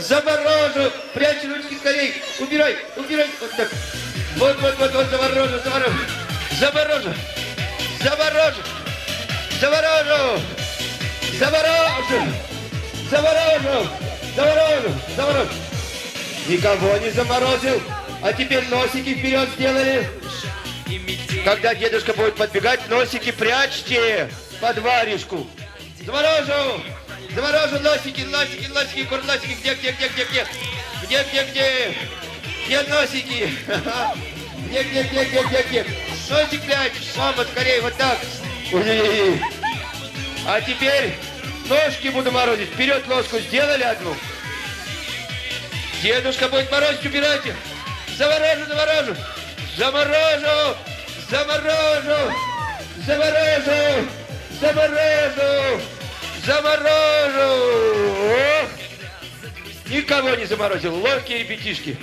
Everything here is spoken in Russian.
Заморожу! Прячь ручки скорей! Убирай! Убирай! Вот так. Вот, заморожу, заморожу! Заморожу! Заморожу! Заморожу! Заморожу! Заморожу! Заморожу! Заморожу! Никого не заморозил! А теперь носики вперед сделали! Когда дедушка будет подбегать, носики прячьте под варежку! Заморожу! Заморожу носики, носики, носики, курлосики, где? Где носики? Где? Носик прячь, мама, скорее, вот так. Ой. А теперь ножки буду морозить. Вперед ложку сделали одну. Дедушка будет морозить, убирайте. Заморожу, заморожу. Заморожу, заморожу, заморожу, заморожу. Заморожу! Никого не заморозил, ловкие ребятишки.